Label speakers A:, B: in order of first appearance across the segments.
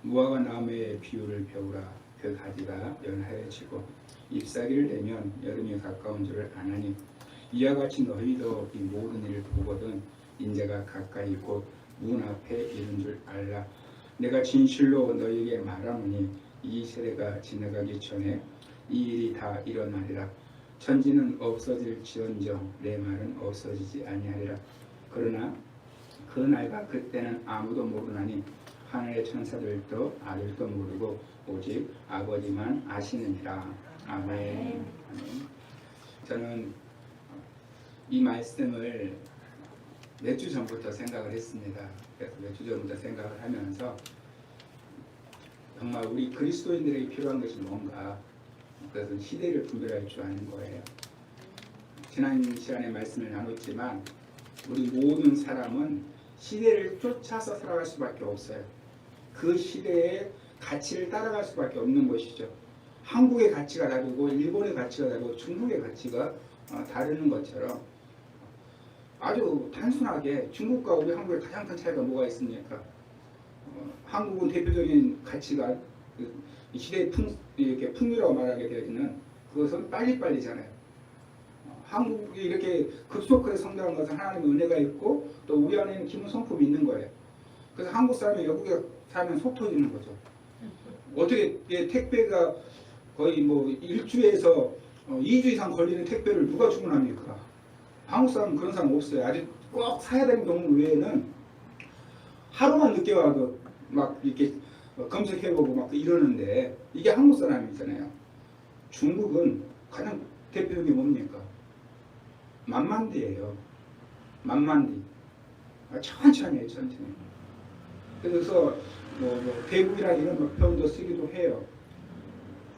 A: 무화과 나무의 비유를 배우라. 그 가지가 연하여지고 잎사귀를 내면 여름이 가까운 줄을 아나니 이와 같이 너희도 이 모든 일을 보거든 인자가 가까이 곧 문 앞에 이른 줄 알라. 내가 진실로 너희에게 말하노니 이 세대가 지나가기 전에 이 일이 다 일어나리라. 천지는 없어질지언정 내 말은 없어지지 아니하리라. 그러나 그 날과 그때는 아무도 모르나니 하늘의 천사들도 아들도 모르고 오직 아버지만 아시느니라. 아멘. 저는 이 말씀을 몇 주 전부터 생각을 했습니다. 그래서 몇 주 전부터 생각을 하면서 정말 우리 그리스도인들에게 필요한 것이 뭔가, 그래서 시대를 분별할 줄 아는 거예요. 지난 시간에 말씀을 나눴지만 우리 모든 사람은 시대를 쫓아서 살아갈 수밖에 없어요. 그 시대의 가치를 따라갈 수밖에 없는 것이죠. 한국의 가치가 다르고 일본의 가치가 다르고 중국의 가치가 다르는 것처럼 아주 단순하게 중국과 우리 한국의 가장 큰 차이가 뭐가 있습니까? 한국은 대표적인 가치가 이 시대의 이렇게 풍요라고 말하게 되어지는 그것은 빨리빨리잖아요. 한국이 이렇게 급속하게 성장한 것은 하나님의 은혜가 있고 또 우리 안에는 기본 성품이 있는 거예요. 그래서 한국 사람이 외국에 살면 속 터지는 거죠. 어떻게 택배가 거의 뭐 일주에서 2주 이상 걸리는 택배를 누가 주문합니까? 한국 사람은 그런 사람 없어요. 아직 꼭 사야 되는 경우 외에는 하루만 늦게 와도 막 이렇게 검색해보고 막 이러는데 이게 한국 사람이잖아요. 중국은 가장 대표적인 게 뭡니까? 만만디예요. 만만디. 천천히 해요, 천천히. 그래서 대국이라는 이런 표현도 쓰기도 해요.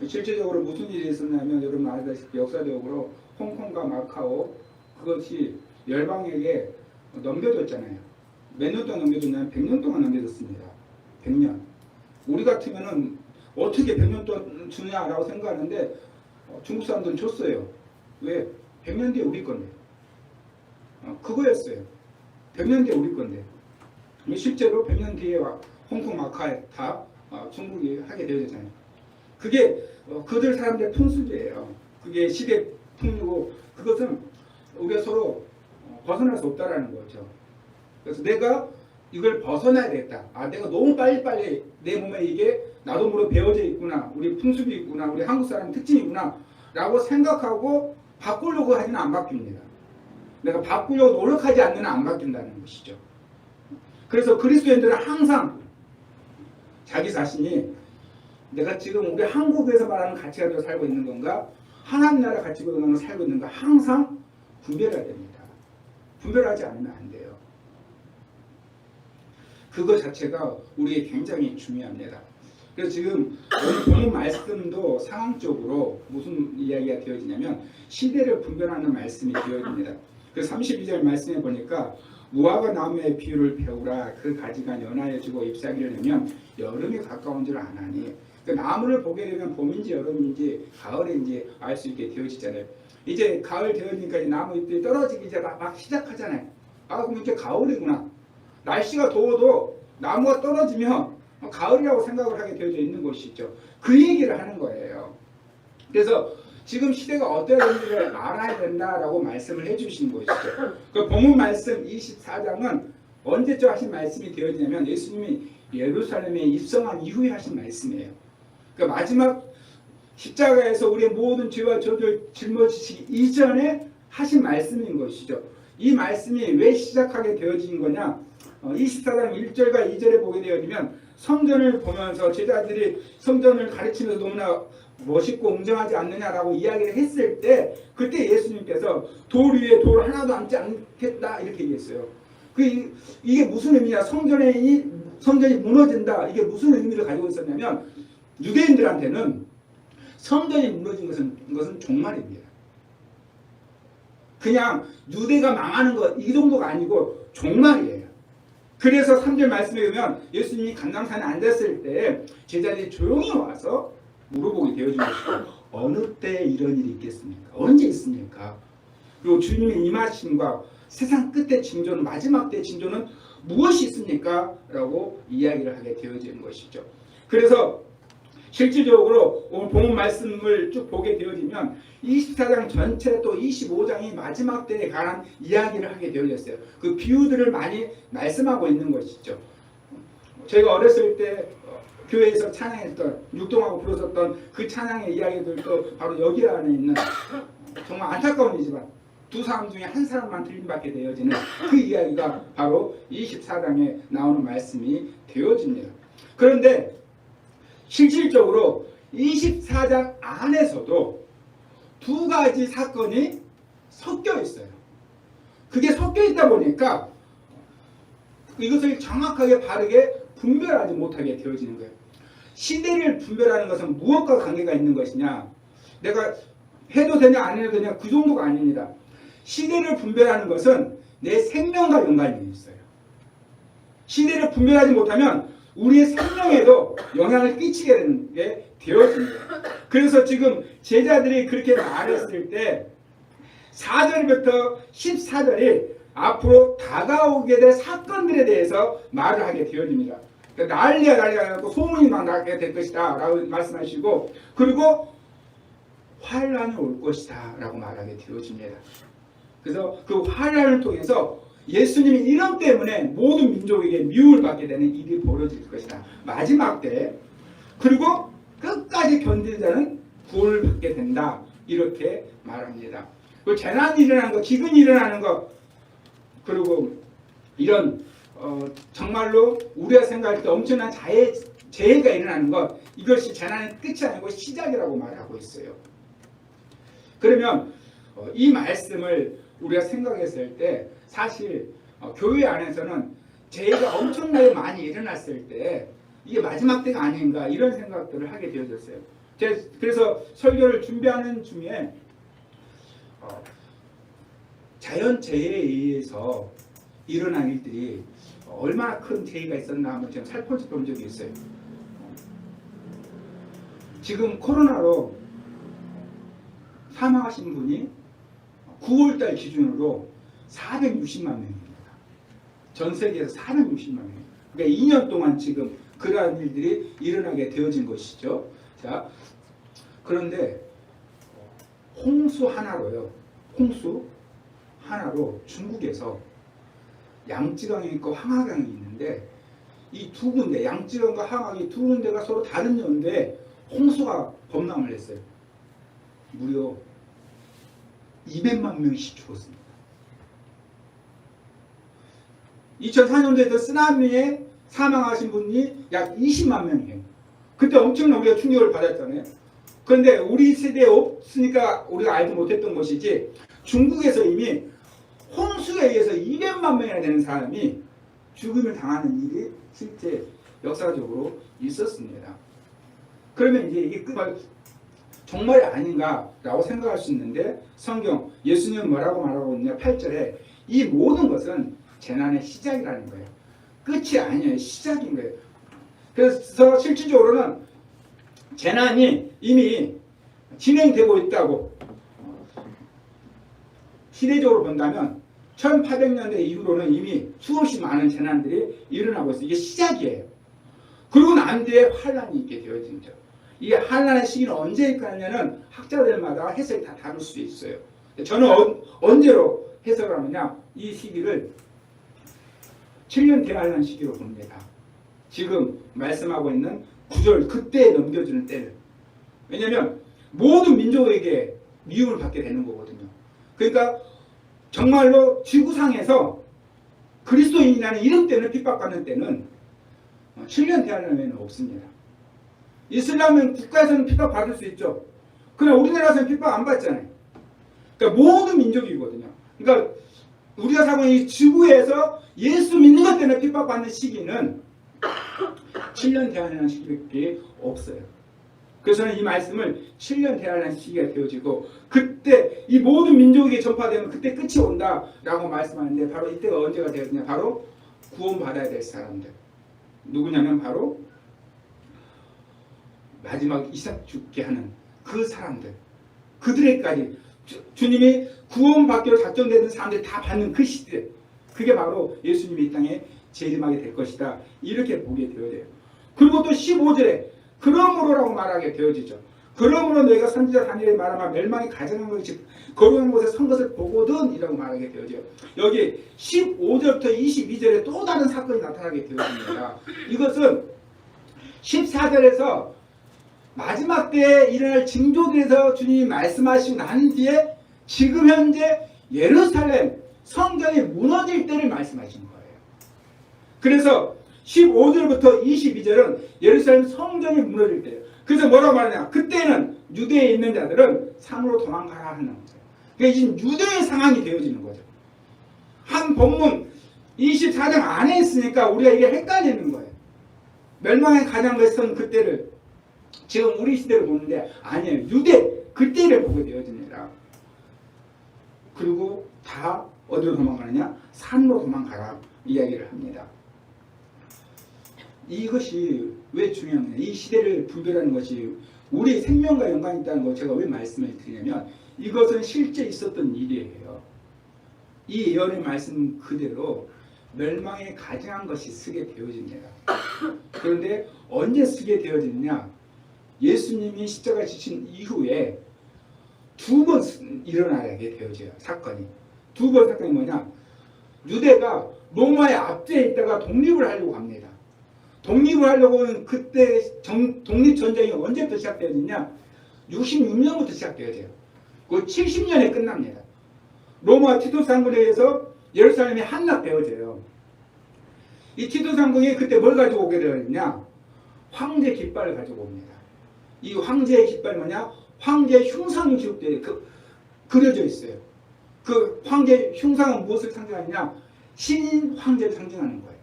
A: 실제적으로 무슨 일이 있었냐면 여러분 아시다시피 역사적으로 홍콩과 마카오 그것이 열방에게 넘겨졌잖아요. 몇 년 동안 넘겨졌냐면 100년 동안 넘겨졌습니다. 100년. 우리 같으면은 어떻게 100년 동안 주냐라고 생각하는데 중국 사람들은 줬어요. 왜? 100년 뒤에 우리 건데. 그거였어요. 100년 뒤에 우리 건데. 실제로 100년 뒤에 홍콩 마카에 다 중국이 하게 되어졌잖아요. 그게 그들 사람들의 풍습이에요. 그게 시대 풍류고 그것은 우리가 서로 벗어날 수 없다라는 거죠. 그래서 내가 이걸 벗어나야 되겠다. 내가 너무 빨리빨리 내 몸에 이게 나도 모르게 배어져 있구나. 우리 풍습이 있구나. 우리 한국 사람 특징이 있구나. 라고 생각하고 바꾸려고 하지는 안 바뀝니다. 내가 바꾸려고 노력하지 않는 안 바뀐다는 것이죠. 그래서 그리스도인들은 항상 자기 자신이 내가 지금 우리 한국에서 말하는 가치 가지고 살고 있는 건가? 하나님 나라 가치 가지고 살고 있는가? 항상 분별해야 됩니다. 분별하지 않으면 안 돼요. 그거 자체가 우리에게 굉장히 중요합니다. 그래서 지금 오늘 본문 말씀도 상황적으로 무슨 이야기가 되어지냐면 시대를 분별하는 말씀이 되어집니다. 그래서 32절 말씀에 보니까 무화과 나무의 비유를 배우라. 그 가지가 연하여지고 잎사귀를 내면 여름이 가까운 줄 아나니. 그 나무를 보게 되면 봄인지 여름인지 가을인지 알 수 있게 되어지잖아요. 이제 가을 되어지니까 나무 잎들이 떨어지기 이제 막 시작하잖아요. 그럼 이제 가을이구나. 날씨가 더워도 나무가 떨어지면 가을이라고 생각을 하게 되어져 있는 것이죠. 그 얘기를 하는 거예요. 그래서 지금 시대가 어떠해야 되는지를 알아야 된다라고 말씀을 해주신 것이죠. 그 본문 말씀 24장은 언제쯤 하신 말씀이 되어지냐면 예수님이 예루살렘에 입성한 이후에 하신 말씀이에요. 그 마지막 십자가에서 우리의 모든 죄와 저주를 짊어지시기 이전에 하신 말씀인 것이죠. 이 말씀이 왜 시작하게 되어진 거냐? 24장 1절과 2절에 보게 되어지면 성전을 보면서 제자들이 성전을 가르치면서 너무나 멋있고 웅장하지 않느냐라고 이야기를 했을 때 그때 예수님께서 돌 위에 돌 하나도 앉지 않겠다 이렇게 얘기했어요. 이게 무슨 의미냐? 성전이 무너진다. 이게 무슨 의미를 가지고 있었냐면 유대인들한테는 성전이 무너진 것은 종말입니다. 그냥 유대가 망하는 것 이 정도가 아니고 종말이에요. 그래서 3절 말씀에 보면 예수님이 감람산에 앉았을 때 제자들이 조용히 와서 물어보게 되어진 것이고 어느 때 이런 일이 있겠습니까? 언제 있습니까? 그리고 주님의 임하심과 세상 끝의 징조는 마지막 때의 징조는 무엇이 있습니까? 라고 이야기를 하게 되어지는 것이죠. 그래서 실질적으로 오늘 본문 말씀을 쭉 보게 되어지면 24장 전체 또 25장이 마지막 때에 관한 이야기를 하게 되어졌어요. 그 비유들을 많이 말씀하고 있는 것이죠. 저희가 어렸을 때 교회에서 찬양했던 율동하고 불렀었던 그 찬양의 이야기들도 바로 여기 안에 있는 정말 안타까운 일이지만 두 사람 중에 한 사람만 들림받게 되어지는 그 이야기가 바로 24장에 나오는 말씀이 되어집니다. 그런데 실질적으로 24장 안에서도 두 가지 사건이 섞여 있어요. 그게 섞여 있다 보니까 이것을 정확하게 바르게 분별하지 못하게 되어지는 거예요. 시대를 분별하는 것은 무엇과 관계가 있는 것이냐, 내가 해도 되냐 안 해도 되냐 그 정도가 아닙니다. 시대를 분별하는 것은 내 생명과 연관이 있어요. 시대를 분별하지 못하면 우리의 생명에도 영향을 끼치게 되는 게 되어집니다. 그래서 지금 제자들이 그렇게 말했을 때 4절부터 14절이 앞으로 다가오게 될 사건들에 대해서 말을 하게 되어집니다. 난리가 나고 소문이 막 나게 될 것이다 라고 말씀하시고, 그리고 환란이 올 것이다 라고 말하게 되어집니다. 그래서 그 환란을 통해서 예수님이 이름 때문에 모든 민족에게 미움을 받게 되는 일이 벌어질 것이다. 마지막 때. 그리고 끝까지 견디는 자는 구원을 받게 된다. 이렇게 말합니다. 그 재난이 일어나는 것, 기근이 일어나는 것, 그리고 이런 정말로 우리가 생각할 때 엄청난 재해가 일어나는 것, 이것이 재난의 끝이 아니고 시작이라고 말하고 있어요. 그러면 이 말씀을 우리가 생각했을 때 사실 교회 안에서는 재해가 엄청나게 많이 일어났을 때 이게 마지막 때가 아닌가 이런 생각들을 하게 되어졌어요. 그래서 설교를 준비하는 중에 자연재해에 의해서 일어난 일들이 얼마나 큰 재해가 있었나 한번 제가 살펴본 적이 있어요. 지금 코로나로 사망하신 분이 9월달 기준으로 460만 명입니다. 전 세계에서 460만 명. 그러니까 2년 동안 지금 그러한 일들이 일어나게 되어진 것이죠. 자, 그런데 홍수 하나로요. 홍수 하나로 중국에서 양쯔강이 있고 황하강이 있는데 이 두 군데, 양쯔강과 황하강이 두 군데가 서로 다른 연도에 홍수가 범람을 했어요. 무려 200만 명씩 죽었습니다. 2004년도에도 쓰나미에 사망하신 분이 약 20만 명이에요. 그때 엄청난 우리가 충격을 받았잖아요. 그런데 우리 세대에 없으니까 우리가 알지 못했던 것이지, 중국에서 이미 홍수에 의해서 200만 명이나 되는 사람이 죽음을 당하는 일이 실제 역사적으로 있었습니다. 그러면 이제 이게 정말 아닌가라고 생각할 수 있는데, 성경 예수님은 뭐라고 말하고 있냐, 8절에 이 모든 것은 재난의 시작이라는 거예요. 끝이 아니에요. 시작인 거예요. 그래서 실질적으로는 재난이 이미 진행되고 있다고, 시대적으로 본다면 1800년대 이후로는 이미 수없이 많은 재난들이 일어나고 있어요. 이게 시작이에요. 그리고 난 뒤에 환란이 있게 되어진 거죠. 이 환란의 시기는 언제일까 하면은 학자들마다 해석이 다 다를 수 있어요. 저는 언제로 해석을 하느냐, 이 시기를 7년 대환란 시기로 봅니다. 지금 말씀하고 있는 9절 그때에 넘겨주는 때를. 왜냐하면 모든 민족에게 미움을 받게 되는 거거든요. 그러니까 정말로 지구상에서 그리스도인이라는 이름 때문에 핍박받는 때는 7년 대환란에는 없습니다. 이슬람은 국가에서는 핍박받을 수 있죠. 그러나 우리나라에서는 핍박 안 받잖아요. 그러니까 모든 민족이거든요. 그러니까 우리가 살고 있는 이 지구에서 예수 믿는 것 때문에 핍박받는 시기는 7년 대환란 시기밖에 없어요. 그래서 저는 이 말씀을 7년 대환란 시기가 되어지고 그때 이 모든 민족에게 전파되면 그때 끝이 온다라고 말씀하는데, 바로 이때가 언제가 되었냐, 바로 구원받아야 될 사람들. 누구냐면 바로 마지막 이삭 죽게 하는 그 사람들, 그들에게까지 주님이 구원받기로 작정되는 사람들이 다 받는 그 시대, 그게 바로 예수님이 이 땅에 재림하게 될 것이다, 이렇게 보게 되어져요. 그리고 또 15절에 그러므로라고 말하게 되어지죠. 그러므로 너희가 선지자 다니엘이 말하면 멸망이 가증한 것이 거룩한 곳에 선 것을 보거든 이라고 말하게 되어져요. 여기 15절부터 22절에 또 다른 사건이 나타나게 되어집니다. 이것은 14절에서 마지막 때에 일어날 징조들에서 주님이 말씀하시고 난 뒤에 지금 현재 예루살렘 성전이 무너질 때를 말씀하신 거예요. 그래서 15절부터 22절은 예루살렘 성전이 무너질 때예요. 그래서 뭐라고 말하냐? 그때는 유대에 있는 자들은 산으로 도망가라 하는 거죠. 그러니까 지금 유대의 상황이 되어지는 거죠. 한 본문 24장 안에 있으니까 우리가 이게 헷갈리는 거예요. 멸망의 가장 것은 그때를 지금 우리 시대를 보는데 아니에요. 유대 그때를 보게 되어집니다. 그리고 다 어디로 도망가느냐? 산으로 도망가라 이야기를 합니다. 이것이 왜 중요하냐? 이 시대를 분별하는 것이 우리 생명과 연관이 있다는 거 제가 왜 말씀을 드리냐면 이것은 실제 있었던 일이에요. 이 예언의 말씀 그대로 멸망에 가증한 것이 쓰게 되어집니다. 그런데 언제 쓰게 되어지느냐? 예수님이 십자가 지신 이후에 두 번 일어나게 되어져요. 사건이. 두 번 사건이 뭐냐? 유대가 로마의 압제에 있다가 독립을 하려고 합니다. 독립을 하려고 하는 그때 독립전쟁이 언제부터 시작되어지냐? 66년부터 시작되어져요. 그 70년에 끝납니다. 로마 티투스 장군에 의해서 예루살렘이 함락되어져요. 이 티투스 장군이 그때 뭘 가지고 오게 되었냐? 황제 깃발을 가지고 옵니다. 이 황제의 깃발이 뭐냐? 황제의 흉상이 기록되어 그려져 있어요. 그 황제의 흉상은 무엇을 상징하느냐? 신인 황제를 상징하는 거예요.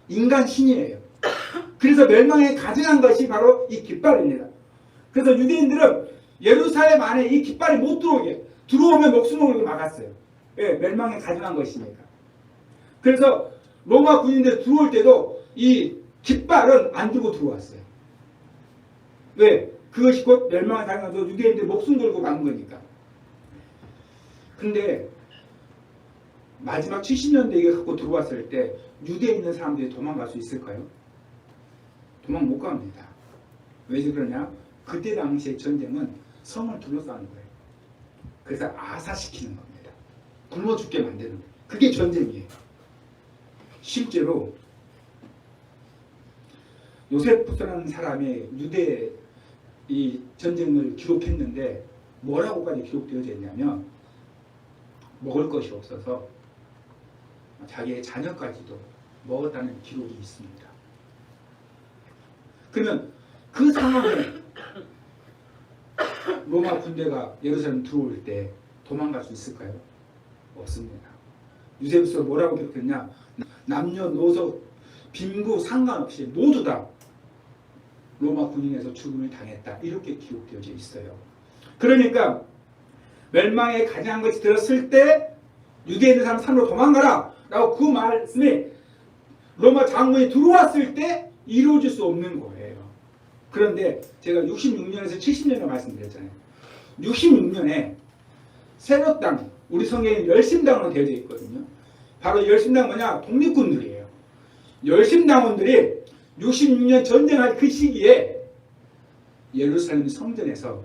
A: 인간 신이에요. 그래서 멸망에 가증한 것이 바로 이 깃발입니다. 그래서 유대인들은 예루살렘 안에 이 깃발이 못 들어오게, 들어오면 목숨을 막았어요. 왜? 멸망에 가증한 것이니까. 그래서 로마 군인들 들어올 때도 이 깃발은 안 들고 들어왔어요. 왜? 그것이 곧 멸망에 가증해서 유대인들이 목숨 걸고 막은 거니까. 근데 마지막 70년대 이게 갖고 들어왔을 때 유대에 있는 사람들이 도망갈 수 있을까요? 도망 못 갑니다. 왜 그러냐? 그때 당시의 전쟁은 성을 둘러싸는 거예요. 그래서 아사시키는 겁니다. 굶어 죽게 만드는 거예요. 그게 전쟁이에요. 실제로 요세푸스라는 사람이 유대 이 전쟁을 기록했는데 뭐라고까지 기록되어져 있냐면 먹을 것이 없어서 자기의 자녀까지도 먹었다는 기록이 있습니다. 그러면 그 상황에 로마 군대가 예루살렘 들어올 때 도망갈 수 있을까요? 없습니다. 유세부스가 뭐라고 기록했냐? 남녀노소 빈부 상관없이 모두 다 로마 군인에서 죽음을 당했다. 이렇게 기록되어져 있어요. 그러니까 멸망에 가증한 것이 들었을 때 유대에 있는 사람 산으로 도망가라 라고 그 말씀이 로마 장군이 들어왔을 때 이루어질 수 없는 거예요. 그런데 제가 66년에서 70년을 말씀드렸잖아요. 66년에 세롯 땅, 우리 성경에 열심당으로 되어져 있거든요. 바로 열심당 뭐냐? 독립군들이에요. 열심당원들이 66년 전쟁할 그 시기에 예루살렘 성전에서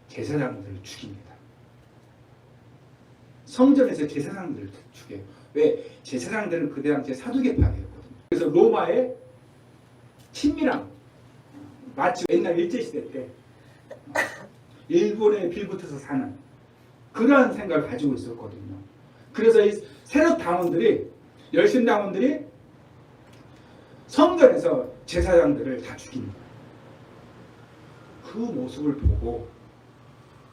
A: 제사장들을 죽입니다. 성전에서 제사장들을 죽여요. 왜? 제사장들은 그때 당시에 사두개파였거든요. 그래서 로마의 친밀함, 마치 옛날 일제시대 때 일본에 빌붙어서 사는 그러한 생각을 가지고 있었거든요. 그래서 이 세력 당원들이, 열심 당원들이 성전에서 제사장들을 다 죽입니다. 그 모습을 보고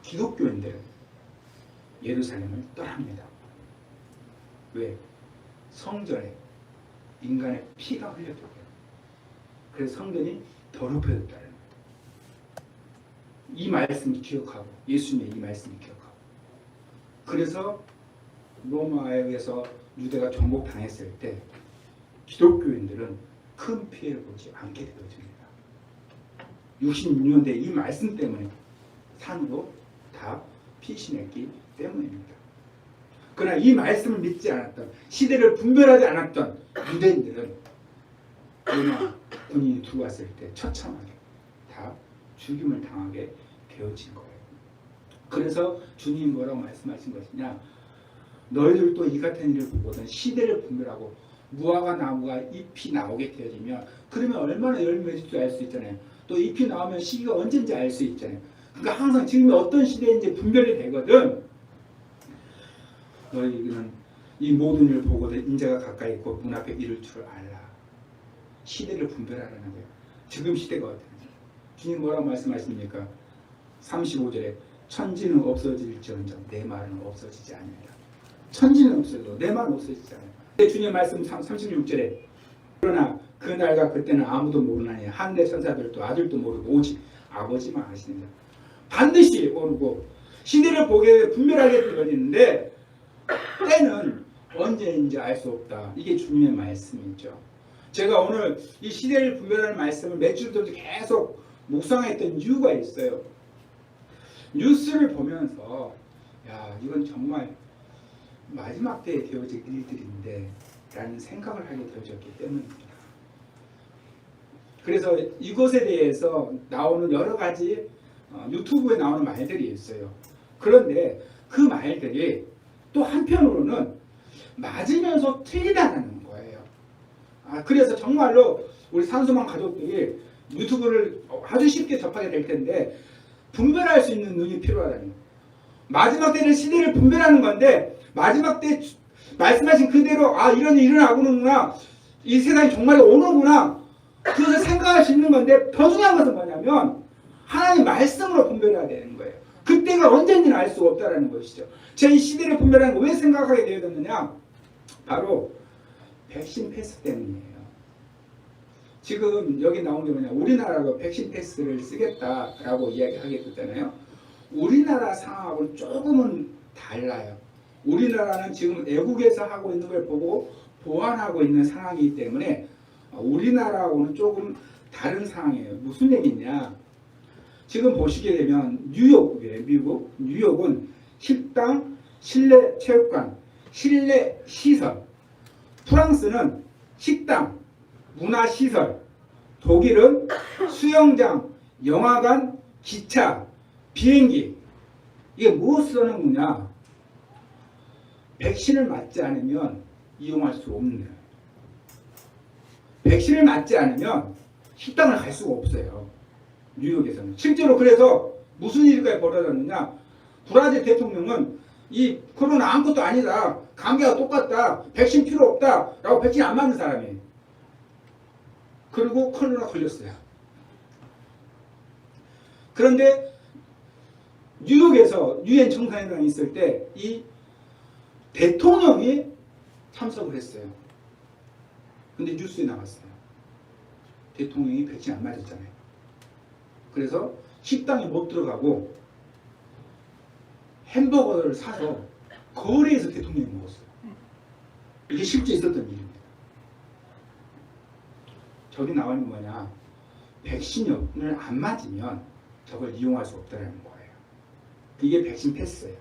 A: 기독교인들은 예루살렘을 떠납니다. 왜? 성전에 인간의 피가 흘렸기 때문에. 그래서 성전이 더럽혀졌다는 거예요. 이 말씀을 기억하고, 예수님의 이 말씀을 기억하고. 그래서 로마에 의해서 유대가 정복당했을 때 기독교인들은 큰 피해를 보지 않게 되어집니다. 66년대 이 말씀 때문에 산으로 다 피신했기 때문입니다. 그러나 이 말씀을 믿지 않았던, 시대를 분별하지 않았던 유대인들은 로마 군인이 들어왔을 때 처참하게 다 죽임을 당하게 되어진 거예요. 그래서 주님이 뭐라고 말씀하신 것이냐, 너희들도 이 같은 일을 보거든 시대를 분별하고 무화과 나무가 잎이 나오게 되어지면 그러면 얼마나 열매 맺을 줄 알 수 있잖아요. 또 잎이 나오면 시기가 언제인지 알 수 있잖아요. 그러니까 항상 지금이 어떤 시대인지 분별이 되거든. 너희는 이 모든 일을 보거든 인자가 가까이 있고 문 앞에 이를 줄 알라. 시대를 분별하라는 거예요. 지금 시대가 어떤지. 주님 뭐라고 말씀하십니까? 35절에 천지는 없어질지언정 내 말은 없어지지 아니하리라. 천지는 없어도 내 말은 없어지지 않아요. 주님 말씀 36절에 그러나 그날과 그때는 아무도 모르나니 한대 천사들도 아들도 모르고 오직 아버지만 아시느니라. 반드시 오르고 시대를 보게 분별하게 되어지는데 때는 언제인지 알 수 없다. 이게 주님의 말씀이죠. 제가 오늘 이 시대를 분별하는 말씀을 몇 주 동안 계속 묵상했던 이유가 있어요. 뉴스를 보면서 야 이건 정말 마지막 때에 되어질 일들인데 라는 생각을 하게 되어졌기 때문입니다. 그래서 이것에 대해서 나오는 여러 가지 유튜브에 나오는 말들이 있어요. 그런데 그 말들이 또 한편으로는 맞으면서 틀리다는 거예요. 그래서 정말로 우리 산소망 가족들이 유튜브를 아주 쉽게 접하게 될 텐데 분별할 수 있는 눈이 필요하다는 거예요. 마지막 때는 시대를 분별하는 건데 마지막 때 말씀하신 그대로 이런 일이 일어나구나, 이 세상이 정말 오는구나, 그것을 생각할 수 있는 건데 더 중요한 것은 뭐냐면 하나님 말씀으로 분별해야 되는 거예요. 그때가 언제인지는 알 수가 없다는 것이죠. 제가 이 시대를 분별하는 거 왜 생각하게 되었느냐, 바로 백신 패스 때문이에요. 지금 여기 나온 게 뭐냐, 우리나라도 백신 패스를 쓰겠다라고 이야기하게 됐잖아요. 우리나라 상황하고는 조금은 달라요. 우리나라는 지금 애국에서 하고 있는 걸 보고 보완하고 있는 상황이기 때문에 우리나라하고는 조금 다른 상황이에요. 무슨 얘기냐, 지금 보시게 되면 뉴욕이에요. 미국 뉴욕은 식당, 실내 체육관, 실내 시설, 프랑스는 식당, 문화시설, 독일은 수영장, 영화관, 기차, 비행기. 이게 무엇을 하는 거냐, 백신을 맞지 않으면 이용할 수 없는 거예요. 백신을 맞지 않으면 식당을 갈 수가 없어요. 뉴욕에서는. 실제로 그래서 무슨 일이 벌어졌느냐, 브라질 대통령은 이 코로나 아무것도 아니다, 감기가 똑같다, 백신 필요 없다 라고 백신 안 맞는 사람이에요. 그리고 코로나 걸렸어요. 그런데 뉴욕에서 유엔 정상회담이 있을 때 이 대통령이 참석을 했어요. 근데 뉴스에 나왔어요. 대통령이 백신 안 맞았잖아요. 그래서 식당에 못 들어가고 햄버거를 사서 거리에서 대통령이 먹었어요. 이게 실제 있었던 일입니다. 저기 나와 있는 뭐냐, 백신을 안 맞으면 저걸 이용할 수 없다는 거예요. 이게 백신 패스예요.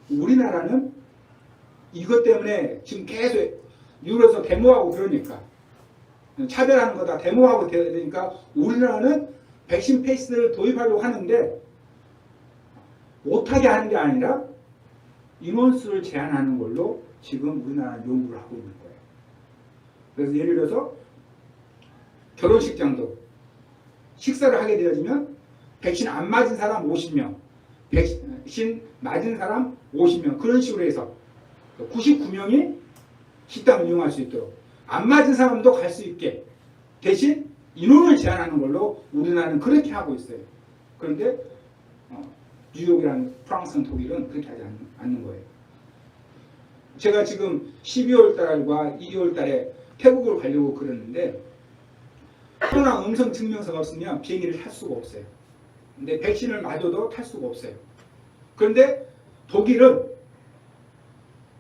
A: 우리나라는 이것 때문에 지금 계속 유럽에서 데모하고 그러니까, 차별하는 거다 데모하고 되니까 우리나라는 백신 패스를 도입하려고 하는데 못하게 하는 게 아니라 인원수를 제한하는 걸로 지금 우리나라는 요구를 하고 있는 거예요. 그래서 예를 들어서 결혼식장도 식사를 하게 되어지면 백신 안 맞은 사람 50명, 백신 맞은 사람 50명, 그런 식으로 해서 99명이 식당을 이용할 수 있도록, 안 맞은 사람도 갈 수 있게 대신 인원을 제한하는 걸로 우리나라는 그렇게 하고 있어요. 그런데 뉴욕이라는 프랑스는 독일은 그렇게 하지 않는 거예요. 제가 지금 12월 달과 2월 달에 태국을 가려고 그러는데 코로나 음성 증명서가 없으면 비행기를 탈 수가 없어요. 근데 백신을 맞아도 탈 수가 없어요. 그런데 독일은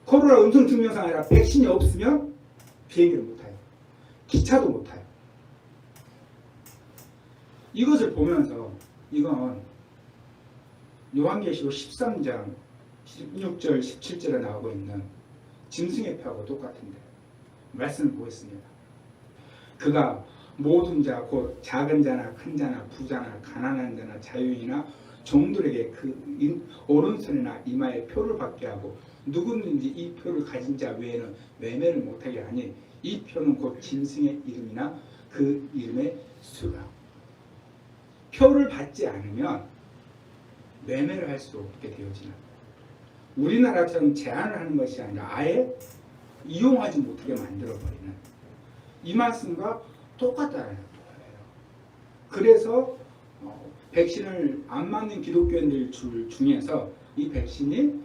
A: 코로나 음성 증명서가 아니라 백신이 없으면 비행기를 못 타요. 기차도 못 타요. 이것을 보면서 이건 요한계시록 13장 16절 17절에 나오고 있는 짐승의 표하고 똑같은데 말씀을 보겠습니다. 그가 모든 자 곧 작은 자나 큰 자나 부자나 가난한 자나 자유인이나 종들에게 그 오른손이나 이마에 표를 받게 하고 누구든지 이 표를 가진 자 외에는 매매를 못하게 하니 이 표는 곧 짐승의 이름이나 그 이름의 수라. 표를 받지 않으면 매매를 할 수 없게 되어지는, 우리나라처럼 제한을 하는 것이 아니라 아예 이용하지 못하게 만들어버리는 이 말씀과 똑같다는 거예요. 그래서 백신을 안 맞는 기독교인들 중에서 이 백신이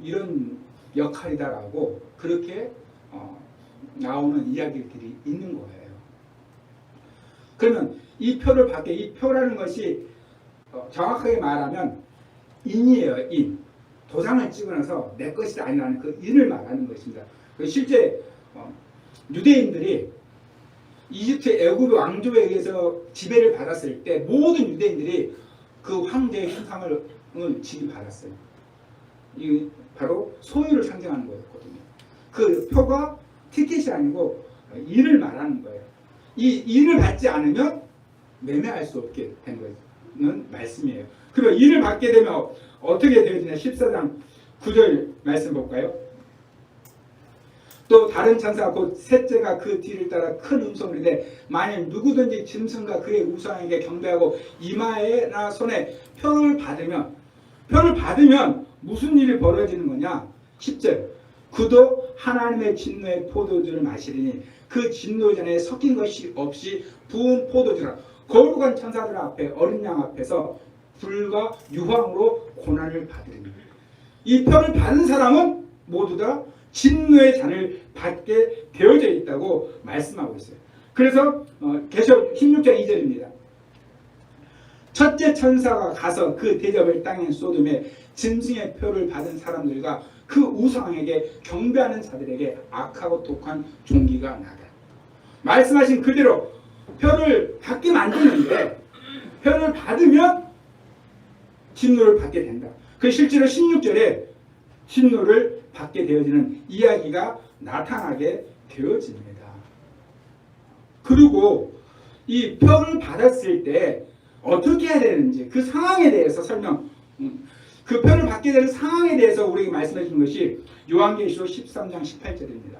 A: 이런 역할이다라고 그렇게 나오는 이야기들이 있는 거예요. 그러면 이 표를 받게, 이 표라는 것이 정확하게 말하면 인이에요. 인. 도장을 찍어놔서 내 것이 아니라는 그 인을 말하는 것입니다. 실제 유대인들이 이집트 애굽 왕조에 의해서 지배를 받았을 때 모든 유대인들이 그 황제의 형상을 지배받았어요. 이 바로 소유를 상징하는 거였거든요. 그 표가 티켓이 아니고 인을 말하는 거예요. 이 인을 받지 않으면 매매할 수 없게 되는 말씀이에요. 그러면 인을 받게 되면 어떻게 되어지냐? 14장 9절 말씀 볼까요? 또 다른 천사가 곧 셋째가 그 뒤를 따라 큰 음성으로 이르되 만일 누구든지 짐승과 그의 우상에게 경배하고 이마에나 손에 표를 받으면 무슨 일이 벌어지는 거냐? 10절 그도 하나님의 진노의 포도주를 마시리니 그 진노 전에 섞인 것이 없이 부은 포도주라. 거룩한 천사들 앞에 어린 양 앞에서 불과 유황으로 고난을 받으리니 이 표를 받은 사람은 모두 다 진노의 잔을 받게 되어져 있다고 말씀하고 있어요. 그래서 계시록 16장 2절입니다. 첫째 천사가 가서 그 대접을 땅에 쏟음에 짐승의 표를 받은 사람들과 그 우상에게 경배하는 자들에게 악하고 독한 종기가 나다. 말씀하신 그대로 표를 받게 만드는데 표를 받으면 진노를 받게 된다. 그 실제로 16절에 진노를 받게 되어지는 이야기가 나타나게 되어집니다. 그리고 이 표를 받았을 때 어떻게 해야 되는지 그 상황에 대해서 그 표를 받게 되는 상황에 대해서 우리에게 말씀해 주는 것이 요한계시록 13장 18절입니다.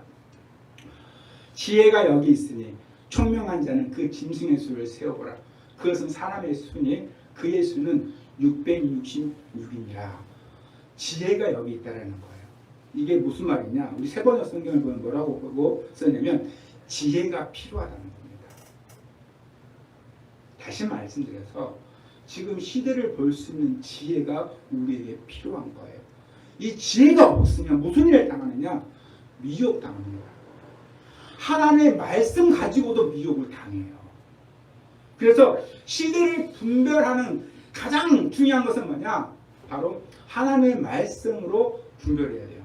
A: 지혜가 여기 있으니 총명한 자는 그 짐승의 수를 세어보라. 그것은 사람의 수니 그의 수는 666이니라. 지혜가 여기 있다라는 거예요. 이게 무슨 말이냐? 우리 세번역 성경을 보면 뭐라고 보고 썼냐면 지혜가 필요하다는 겁니다. 다시 말씀드려서 지금 시대를 볼 수 있는 지혜가 우리에게 필요한 거예요. 이 지혜가 없으면 무슨 일을 당하느냐? 미혹당합니다. 하나님의 말씀 가지고도 미혹을 당해요. 그래서 시대를 분별하는 가장 중요한 것은 뭐냐? 바로 하나님의 말씀으로 분별해야 돼요.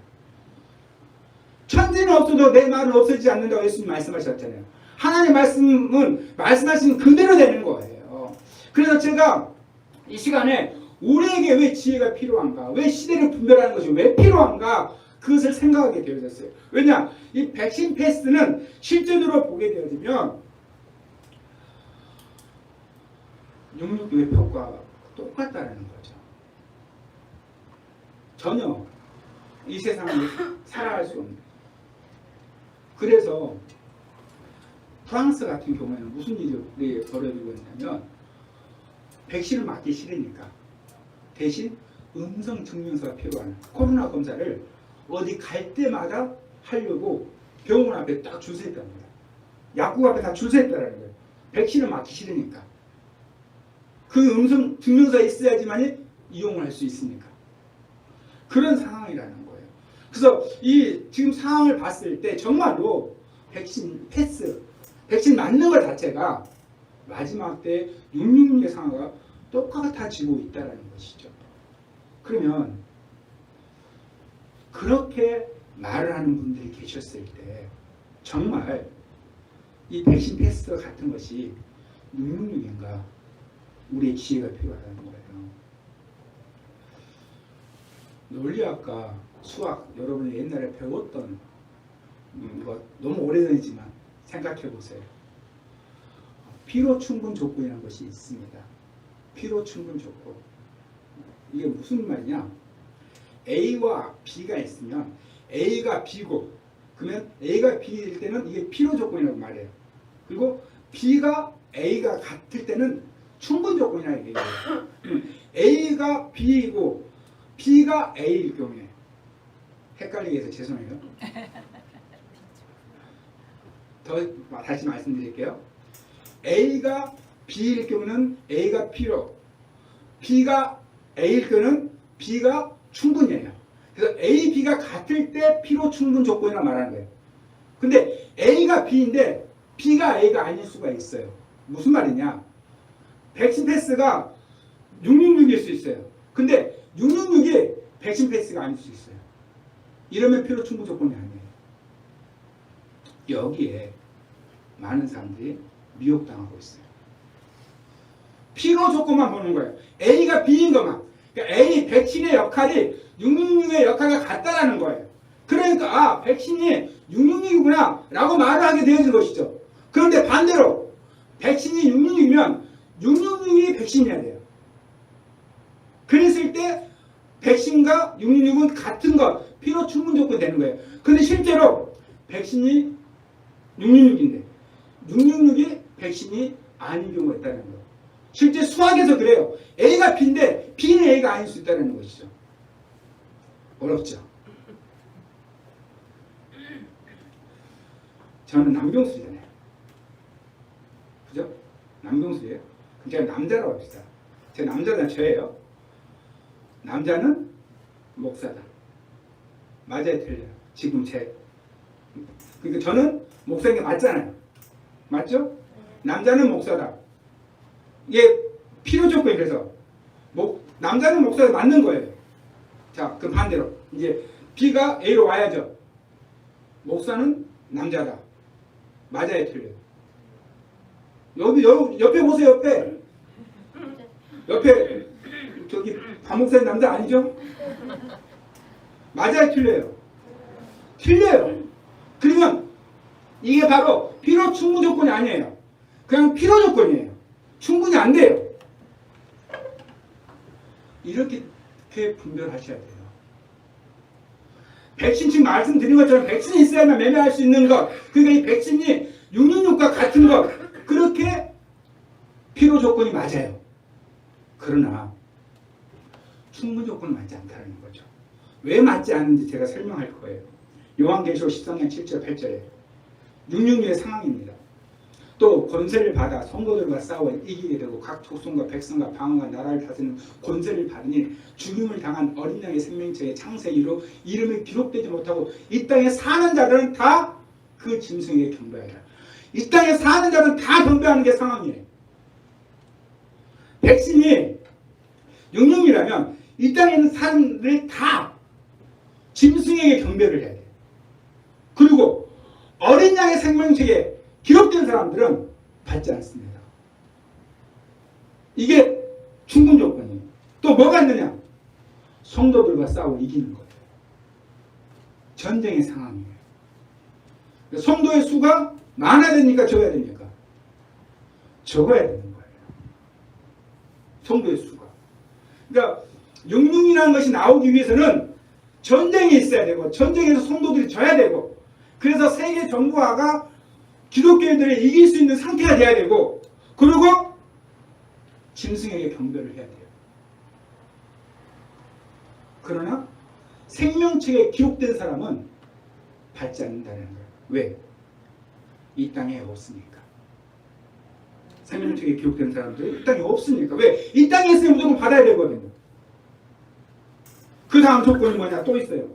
A: 천지는 없어도 내 말은 없어지지 않는다고 예수님 말씀하셨잖아요. 하나님의 말씀은 말씀하신 그대로 되는 거예요. 그래서 제가 이 시간에 우리에게 왜 지혜가 필요한가? 왜 시대를 분별하는 것이 왜 필요한가? 그것을 생각하게 되어졌어요. 왜냐? 이 백신 패스는 실제로 보게 되어지면 662의 표과 똑같다는 거죠. 전혀 이 세상에 살아갈 수 없는. 그래서 프랑스 같은 경우에는 무슨 일이 벌어지고 있냐면 백신을 맞기 싫으니까 대신 음성 증명서가 필요한 코로나 검사를 어디 갈 때마다 하려고 병원 앞에 딱 줄 서 있다는 거예요. 약국 앞에 다 줄 서 있다는 거예요. 백신을 맞기 싫으니까. 그 음성 증명서가 있어야지만 이용을 할 수 있으니까. 그런 상황이라는 거예요. 그래서 이 지금 상황을 봤을 때 정말로 백신 패스, 백신 맞는 것 자체가 마지막 때 666의 상황과 똑같아지고 있다는 것이죠. 그러면 그렇게 말을 하는 분들이 계셨을 때 정말 이 백신 패스 같은 것이 666인가 우리의 지혜가 필요하다는 거예요. 논리학과 수학 여러분이 옛날에 배웠던 것 너무 오래전이지만 생각해 보세요. 피로 충분 조건이라는 것이 있습니다. 피로 충분 조건. 이게 무슨 말이냐? A와 B가 있으면 A가 B고 그러면 A가 B일 때는 이게 피로 조건이라고 말해요. 그리고 B가 A가 같을 때는 충분 조건이라고 얘기해요. A가 B이고 B가 A일 경우에 헷갈리게 해서 죄송해요. 다시 말씀드릴게요. A가 B일 경우는 A가 P로, B가 A일 경우는 B가 충분이에요. 그래서 A, B가 같을 때 P로 충분 조건이라 말하는 거예요. 근데 A가 B인데 B가 A가 아닐 수가 있어요. 무슨 말이냐? 백신 패스가 666일 수 있어요. 근데 666이 백신 패스가 아닐 수 있어요. 이러면 피로 충분 조건이 아니에요. 여기에 많은 사람들이 미혹당하고 있어요. 피로 조건만 보는 거예요. A가 B인 것만. 그러니까 A 백신의 역할이 666의 역할과 같다라는 거예요. 그러니까 백신이 666이구나 라고 말을 하게 되어진 것이죠. 그런데 반대로 백신이 666이면 666이 백신이어야 돼요. 그랬을 때 백신과 666은 같은 것, 피로 충분 조건이 되는 거예요. 근데 실제로 백신이 666인데 666이 백신이 아닌 경우가 있다는 거예요. 실제 수학에서 그래요. A가 B인데 B는 A가 아닐 수 있다는 것이죠. 어렵죠? 저는 남병술이잖아요. 그죠? 남병술이에요. 제가 남자라고 합시다. 제 남자는 저예요. 남자는 목사다. 맞아요, 틀려요. 지금 그러니까 저는 목사인 게 맞잖아요. 맞죠? 남자는 목사다. 이게 필요 조건이 그래서 남자는 목사가 맞는 거예요. 자, 그럼 반대로 이제 B가 A로 와야죠. 목사는 남자다. 맞아요, 틀려요. 옆에 보세요, 옆에 저기 박목사님 남자 아니죠? 맞아요, 틀려요? 틀려요. 그러면 이게 바로 필요 충분 조건이 아니에요. 그냥 필요 조건이에요. 충분히 안 돼요. 이렇게 분별하셔야 돼요. 백신 지금 말씀드린 것처럼 백신이 있어야만 매매할 수 있는 것, 그러니까 이 백신이 666과 같은 것, 그렇게 필요 조건이 맞아요. 그러나 충분 조건은 맞지 않다는 거죠. 왜 맞지 않는지 제가 설명할 거예요. 요한계시록 13장 7절 8절에 666의 상황입니다. 또 권세를 받아 성도들과 싸워 이기게 되고 각 족속과 백성과 방언과 나라를 다스리는 권세를 받으니 죽임을 당한 어린 양의 생명체의 창세기로 이름이 기록되지 못하고 이 땅에 사는 자들은 다 그 짐승에게 경배하리라. 이 땅에 사는 자들은 다 경배하는 게 상황이에요. 백신이 666이라면 이 땅에 있는 사람들이 다 짐승에게 경배를 해야 돼요. 그리고 어린 양의 생명체에 기록된 사람들은 받지 않습니다. 이게 충분 조건이에요. 또 뭐가 있느냐? 성도들과 싸워 이기는 거예요. 전쟁의 상황이에요. 성도의 수가 많아야 됩니까? 적어야 됩니까? 적어야 되는 거예요. 성도의 수가. 그러니까 666이라는 것이 나오기 위해서는 전쟁이 있어야 되고 전쟁에서 성도들이 져야 되고 그래서 세계 정부화가 기독교인들을 이길 수 있는 상태가 돼야 되고 그리고 짐승에게 경배를 해야 돼요. 그러나 생명책에 기록된 사람은 받지 않는다는 거예요. 왜? 이 땅에 없으니까. 생명책에 기록된 사람들이 이 땅에 없으니까. 왜? 이 땅에 있으면 무조건 받아야 되거든요. 그 다음 조건이 뭐냐? 또 있어요.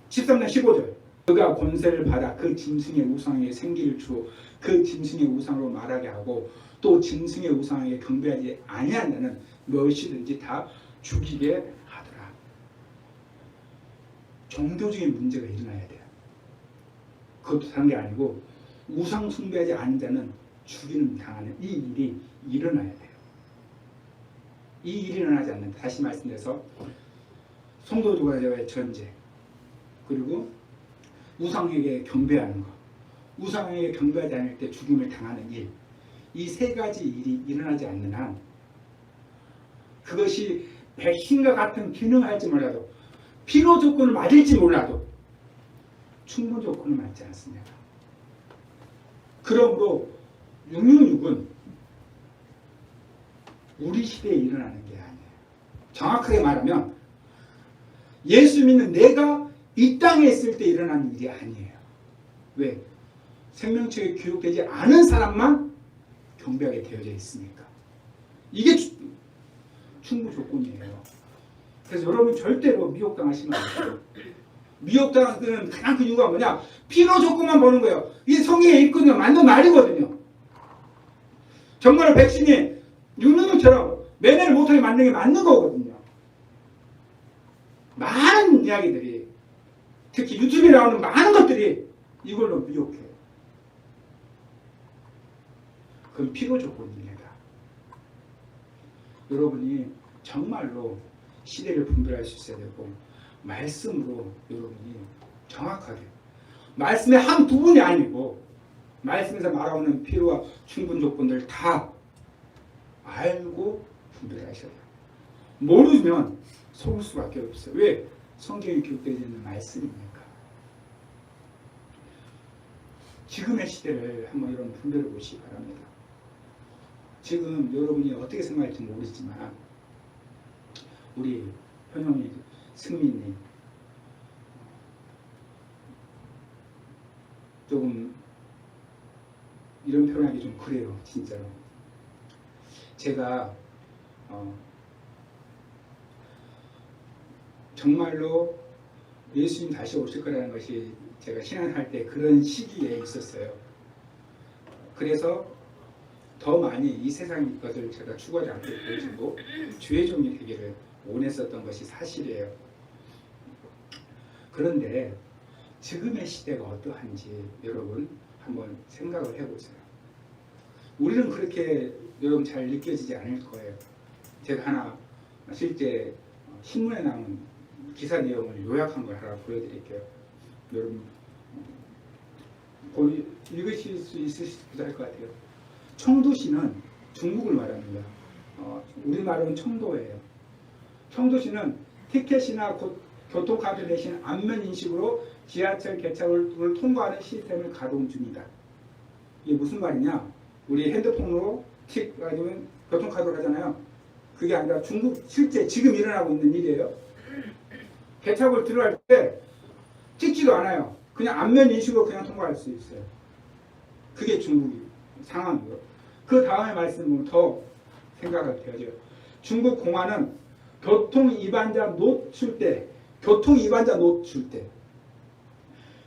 A: 13장 15절. 그가 권세를 받아 그 짐승의 우상에게 생기를 주어 그 짐승의 우상으로 말하게 하고 또 짐승의 우상에게 경배하지 아니한 자는 무엇이든지 다 죽이게 하더라. 종교적인 문제가 일어나야 돼요. 그것도 다른 게 아니고 우상 숭배하지 않은 자는 죽이는 당하는 이 일이 일어나야 돼요. 이 일이 일어나지 않는다. 다시 말씀드려서 성도들과의 전쟁 그리고 우상에게 경배하는 것, 우상에게 경배하지 않을 때 죽임을 당하는 일, 이 세 가지 일이 일어나지 않는 한 그것이 백신과 같은 기능을 할지 몰라도 필요 조건을 맞을지 몰라도 충분 조건을 맞지 않습니다. 그러므로 666은 우리 시대에 일어나는 게 아니에요. 정확하게 말하면 예수 믿는 내가 이 땅에 있을 때 일어나는 일이 아니에요. 왜? 생명책에 기록되지 않은 사람만 경배하게 되어져 있으니까. 이게 충분 조건이에요. 그래서 여러분 절대로 미혹당하시면 안 돼요. 미혹당하는 가장 큰 이유가 뭐냐? 필요 조건만 보는 거예요. 이게 성경에 있거든요. 맞는 말이거든요. 정말 백신이 육류처럼 매매를 못하게 만드는 게 맞는 거거든요. 많은 이야기들이 특히 유튜브에 나오는 많은 것들이 이걸로 미혹해요. 그건 필요 조건입니다. 여러분이 정말로 시대를 분별할 수 있어야 되고 말씀으로 여러분이 정확하게 말씀의 한 부분이 아니고 말씀에서 말하는 필요와 충분 조건들 다 알고 분별하셔야 돼요. 모르면 속을 수밖에 없어요. 왜? 성경에 기록되어 있는 말씀이니까. 지금의 시대를 한번 여러분 분별해 보시기 바랍니다. 지금 여러분이 어떻게 생각할지 모르지만 우리 현영이, 승민이 조금 이런 표현하기 좀 그래요. 진짜로. 제가 정말로 예수님 다시 오실 거라는 것이 제가 신앙할 때 그런 시기에 있었어요. 그래서 더 많이 이 세상 것을 제가 추구하지 않게 보여주고 주의 종이 되기를 원했었던 것이 사실이에요. 그런데 지금의 시대가 어떠한지 여러분 한번 생각을 해보세요. 우리는 그렇게 여러분 잘 느껴지지 않을 거예요. 제가 하나 실제 신문에 나온 기사 내용을 요약한 걸 하나 보여드릴게요. 여러분 읽으실 수 있으시기도 할 것 같아요. 청도시는 중국을 말합니다. 우리말로는 청도예요. 청도시는 티켓이나 교통카드 대신 안면 인식으로 지하철 개차를 통과하는 시스템을 가동 중이다. 이게 무슨 말이냐? 우리 핸드폰으로 틱 아니면 교통카드로 하잖아요. 그게 아니라 중국 실제 지금 일어나고 있는 일이에요. 개차를 들어갈 때 찍지도 않아요. 그냥 안면 인식으로 그냥 통과할 수 있어요. 그게 중국이 상황이고 그 다음에 말씀은 더 생각을 해야죠. 중국 공안은 교통 위반자 노출 때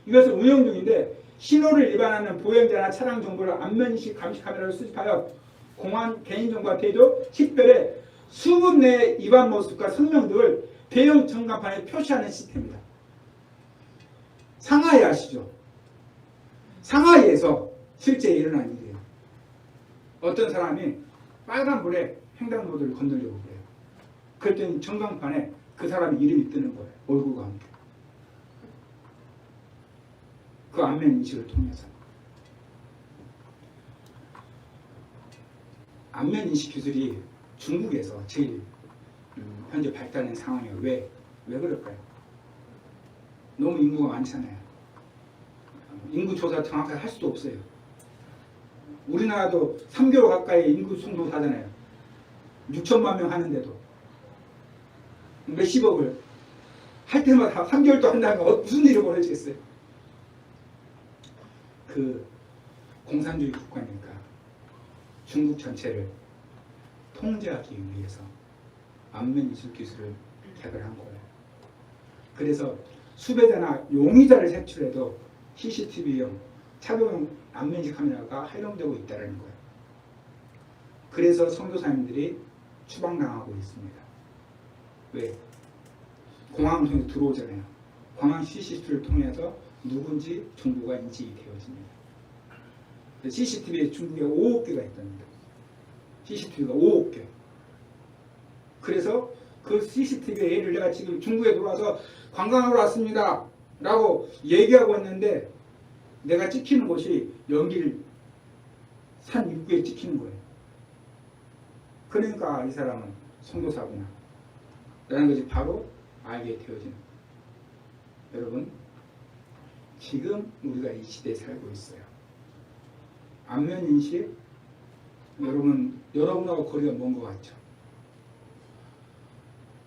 A: 이것을 운영 중인데 신호를 위반하는 보행자나 차량 정보를 안면인식 감시 카메라로 수집하여 공안 개인정보와 태도 식별해 수분 내 위반 모습과 성명 등을 대형 전광판에 표시하는 시스템입니다. 상하이 아시죠? 상하이에서 실제 일어난 일이에요. 어떤 사람이 빨간불에 횡단보도를 건너려고 그래요. 그랬더니 전광판에 그 사람의 이름이 뜨는 거예요. 얼굴과 함께. 그 안면 인식을 통해서. 안면 인식 기술이 중국에서 제일 현재 발달된 상황이에요. 왜 그럴까요? 너무 인구가 많잖아요. 인구 조사 정확하게 할 수도 없어요. 우리나라도 3개월 가까이 인구 충돌하잖아요. 6천만 명 하는데도 몇십억을 할 때마다 3개월도 한다면 무슨 일이 벌어지겠어요? 그 공산주의 국가니까 중국 전체를 통제하기 위해서 안면 인식 기술을 개발한 거예요. 그래서 수배자나 용의자를 색출해도 CCTV용 착용용 안면 인식 카메라가 활용되고 있다는 거예요. 그래서 선교사님들이 추방당하고 있습니다. 왜? 공항 통해서 들어오잖아요. 공항 CCTV를 통해서 누군지 정보가 인식이 되어집니다. CCTV에 중국에 5억 개가 있답니다. CCTV가 5억 개. 그래서 그 CCTV의 예를 내가 지금 중국에 들어와서 관광하러 왔습니다 라고 얘기하고 있는데 내가 찍히는 곳이 연길 산 입구에 찍히는 거예요. 그러니까 이 사람은 선교사구나 라는 것이 바로 알게 되어지는 거예요. 여러분, 지금 우리가 이 시대에 살고 있어요. 안면인식, 여러분하고 거리가 먼 것 같죠?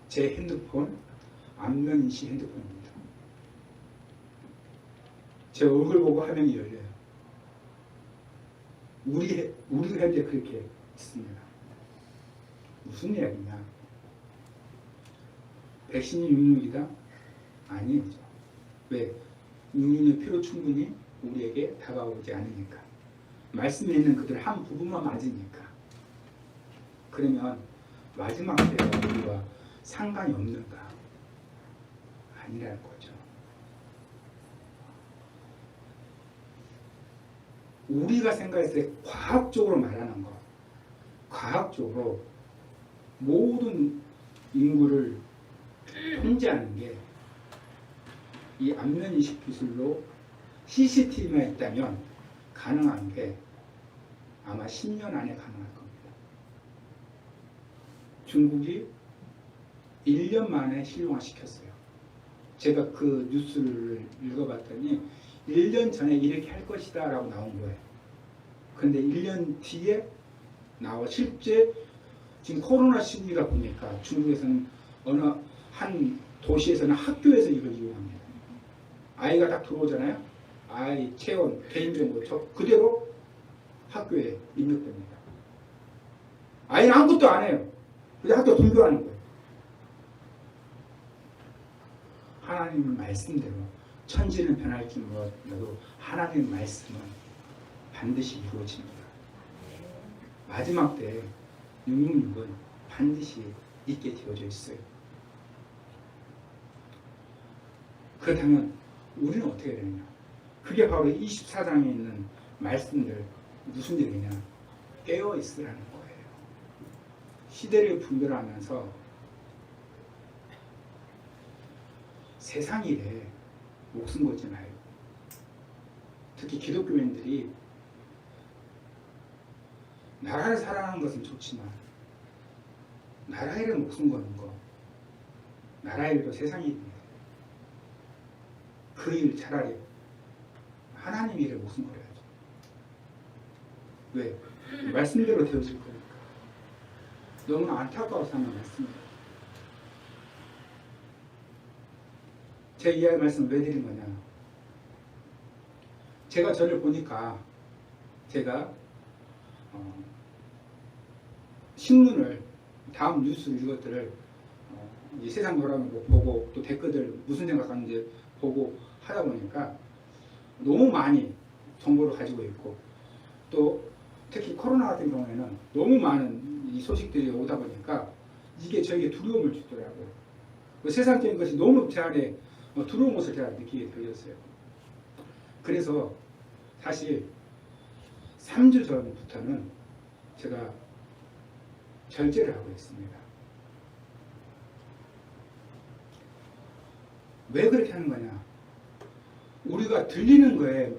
A: 제 핸드폰, 안면인식 핸드폰입니다. 제 얼굴 보고 화면이 열려요. 우리가 현재 그렇게 있습니다. 무슨 이야기냐? 백신이 666이다? 아니죠. 왜? 666의 피로 충분히 우리에게 다가오지 않으니까. 말씀에 있는 그들 한 부분만 맞으니까. 그러면 마지막 때가 우리와 상관이 없는가? 아니라는 거죠. 우리가 생각했을 때 과학적으로 말하는 것, 과학적으로 모든 인구를 통제하는 게 이 안면인식 기술로 CCTV만 있다면 가능한 게 아마 10년 안에 가능할 겁니다. 중국이 1년 만에 실용화시켰어요. 제가 그 뉴스를 읽어봤더니 1년 전에 이렇게 할 것이다 라고 나온 거예요. 그런데 1년 뒤에 나와 실제 지금 코로나 시기가 보니까 중국에서는 어느 한 도시에서는 학교에서 이걸 이용합니다. 아이가 딱 들어오잖아요. 아이 체온, 개인정보 저 그대로 학교에 입력됩니다. 아이는 아무것도 안 해요. 그냥 학교 등교하는 거예요. 하나님의 말씀대로 천지는 변할지 몰라도 하나님의 말씀은 반드시 이루어집니다. 마지막 때 666은 반드시 있게 되어져 있어요. 그렇다면 우리는 어떻게 되느냐? 그게 바로 24장에 있는 말씀들 무슨 얘기냐? 깨어 있으라는 거예요. 시대를 분별하면서 세상 일에 목숨 걸지 말고, 특히 기독교인들이 나라를 사랑하는 것은 좋지만 나라 일에 목숨 거는 거, 나라 일도 세상 일입니다. 그 일 차라리 하나님 일에 목숨 걸어야죠. 왜? 말씀대로 되어질 거니까. 너무나 안타까워서 하는 말씀입니다. 제 이야기 말씀을 왜 드린 거냐? 제가 저를 보니까 제가 신문을 다음 뉴스 이것들을 이 세상 돌아가는 거 보고 또 댓글들 무슨 생각하는지 보고 하다 보니까 너무 많이 정보를 가지고 있고 또 특히 코로나 같은 경우에는 너무 많은 이 소식들이 오다 보니까 이게 저에게 두려움을 주더라고요. 그 세상적인 것이 너무 제 안에 두려운 것을 제가 느끼게 되었어요. 그래서 사실 3주 전부터는 제가 절제를 하고 있습니다. 왜 그렇게 하는 거냐? 우리가 들리는 거에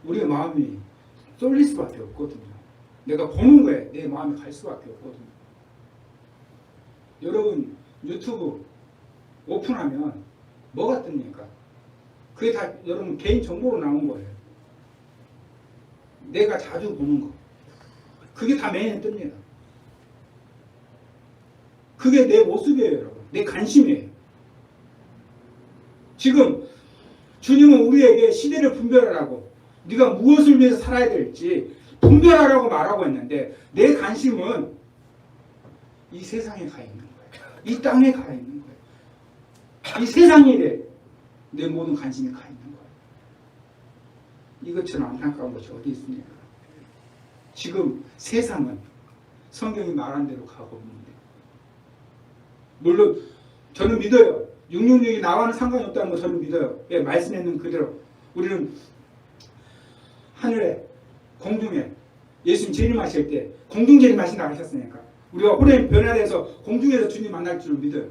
A: 우리의 마음이 쏠릴 수밖에 없거든요. 내가 보는 거에 내 마음이 갈 수밖에 없거든요. 여러분 유튜브 오픈하면 뭐가 뜹니까? 그게 다 여러분 개인 정보로 나온 거예요. 내가 자주 보는 거. 그게 다 메인에 뜹니다. 그게 내 모습이에요, 여러분. 내 관심이에요. 지금 주님은 우리에게 시대를 분별하라고, 네가 무엇을 위해서 살아야 될지 분별하라고 말하고 있는데 내 관심은 이 세상에 가 있는 거예요. 이 땅에 가 있는 거예요. 이 세상 일에 내 모든 관심이 가 있는 거예요. 이것처럼 안타까운 것이 어디 있습니까? 지금 세상은 성경이 말한 대로 가고 있는데, 물론 저는 믿어요. 666이 나와는 상관이 없다는 거 저는 믿어요. 예, 말씀에 있는 그대로 우리는 하늘에 공중에 예수님 재림하실 때 공중 재림하신다고 하셨으니까 우리가 혼의 변화돼서 공중에서 주님 만날 줄 믿어요.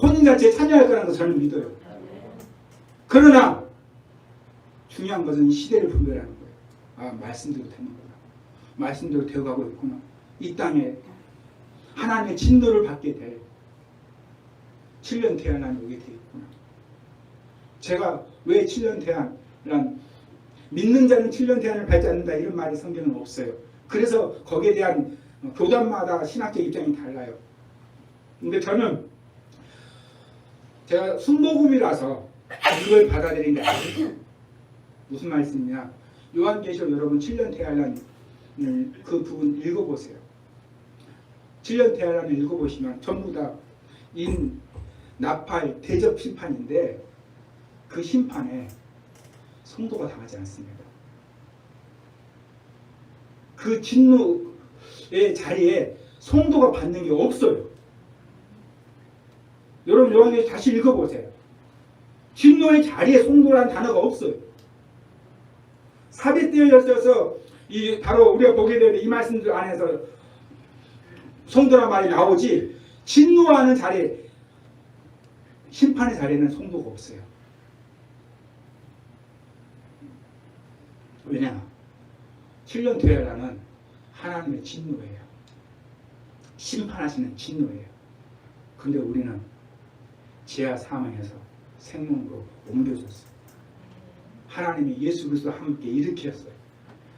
A: 혼인잔치에 참여할 거라는 거 저는 믿어요. 그러나 중요한 것은 이 시대를 분별하는 거예요. 아, 말씀대로 되는 거다. 말씀대로 되어가고 있구나. 이 땅에 하나님의 진노를 받게 될 7년 대환란이 오게 되어 있구나. 제가 왜 7년 대환란, 믿는 자는 7년 대환을 받지 않는다 이런 말이 성경은 없어요. 그래서 거기에 대한 교단마다 신학적 입장이 달라요. 근데 저는 제가 순복음이라서 이걸 받아들인 게 아니에요. 무슨 말씀이냐? 요한계시록 여러분 7년 대환란을 그 부분 읽어보세요. 7년 대환란을 읽어보시면 전부 다 인, 나팔, 대접 심판인데 그 심판에 성도가 당하지 않습니다. 그 진노의 자리에 성도가 받는 게 없어요. 여러분 요한계시록 다시 읽어보세요. 진노의 자리에 성도라는 단어가 없어요. 삽이 떼어져서 이 바로 우리가 보게 되는 이 말씀들 안에서 성도란 말이 나오지, 진노하는 자리, 심판의 자리에는 성도가 없어요. 왜냐? 7년 되어라는 하나님의 진노예요. 심판하시는 진노예요. 근데 우리는 죄와 사망에서 생명으로 옮겨졌어요. 하나님이 예수 그리스도와 함께 일으켰어요.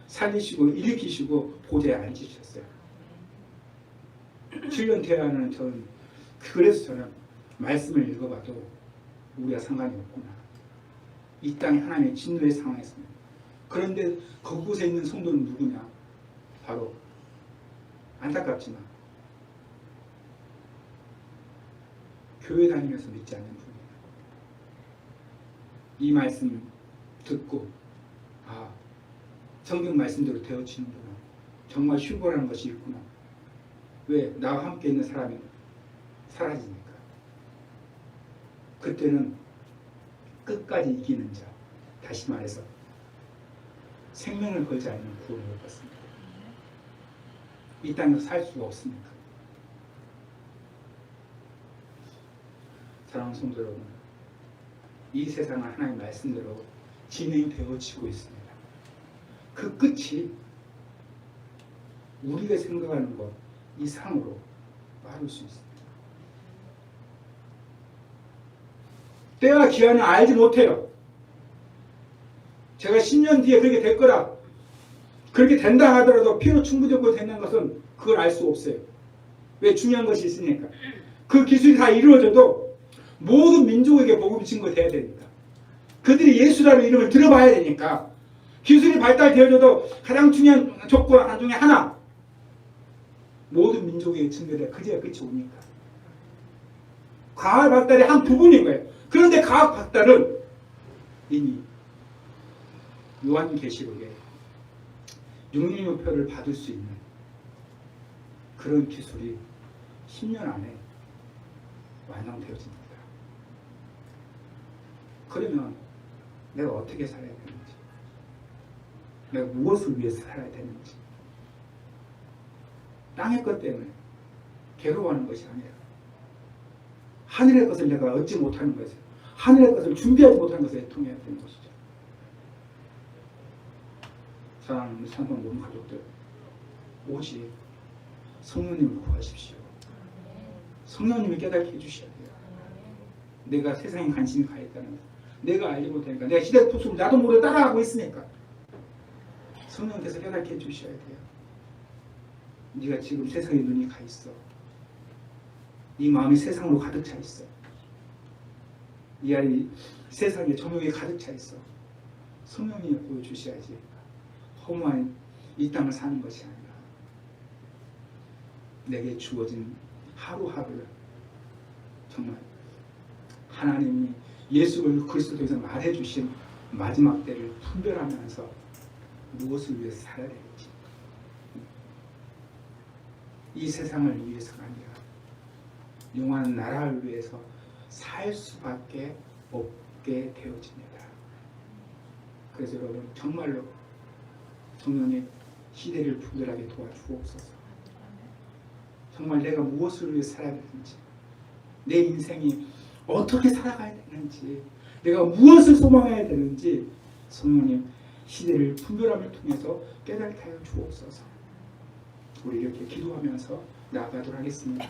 A: 살리시고 일으키시고 보좌에 앉으셨어요. 7년 되어야는 저는, 그래서 저는 말씀을 읽어봐도 우리가 상관이 없구나. 이 땅에 하나님의 진노의 상황이었습니다. 그런데 그곳에 있는 성도는 누구냐? 바로 안타깝지만 교회 다니면서 믿지 않는 분이에요. 이 말씀 듣고 성경 말씀대로 되어지는구나. 정말 흉보라는 것이 있구나. 왜? 나와 함께 있는 사람이 사라지니까. 그때는 끝까지 이기는 자, 다시 말해서 생명을 걸지 않는 구원을 못 받습니다. 이 땅에서 살 수가 없습니다. 사랑하는 성도 여러분, 이 세상은 하나님의 말씀대로 진행되어지고 있습니다. 그 끝이 우리가 생각하는 것 이상으로 빠를 수 있습니다. 때와 기한을 알지 못해요. 제가 10년 뒤에 그렇게 될 거라, 그렇게 된다 하더라도 피로 충분히 되는 것은 그걸 알 수 없어요. 왜? 중요한 것이 있으니까. 그 기술이 다 이루어져도 모든 민족에게 복음 증거돼야 되니까. 그들이 예수라는 이름을 들어봐야 되니까. 기술이 발달되어져도 가장 중요한 조건 중에 하나, 모든 민족에게 증거돼야 그제야 끝이 오니까. 과학 발달의 한 부분인 거예요. 그런데 과학 발달은 이미 요한계시록에 육륜표를 받을 수 있는 그런 기술이 10년 안에 완성되어집니다. 그러면 내가 어떻게 살아야 되는지, 내가 무엇을 위해서 살아야 되는지, 땅의 것 때문에 괴로워하는 것이 아니라 하늘의 것을 내가 얻지 못하는 것을, 하늘의 것을 준비하지 못하는 것을 애통해야 되는 것이죠. 사랑하는 성도 모든 가족들, 오직 성령님을 구하십시오. 성령님이 깨닫게 해주셔야 돼요. 내가 세상에 관심이 가 있다는 것, 내가 알지 못하니까, 내가 시대 속속 나도 모르게 따라가고 있으니까 성령께서 깨닫게 해주셔야 돼요. 네가 지금 세상에 눈이 가 있어. 네 마음이 세상으로 가득 차 있어. 네 안이 세상에 조명이 가득 차 있어. 성령님이 보여주셔야지. 허무한 이 땅을 사는 것이 아니라 내게 주어진 하루하루를 정말 하나님이 예수 그리스도를 통해서 말해주신 마지막 때를 분별하면서 무엇을 위해서 살아야 되는지, 이 세상을 위해서가 아니라 영원한 나라를 위해서 살 수밖에 없게 되어집니다. 그래서 여러분 정말로 성령의 시대를 분별하게 도와주옵소서. 정말 내가 무엇을 위해 살아야 되는지, 내 인생이 어떻게 살아가야 되는지, 내가 무엇을 소망해야 되는지 성령님 시대를 분별함을 통해서 깨닫게 하여 주옵소서. 우리 이렇게 기도하면서 나아가도록 하겠습니다.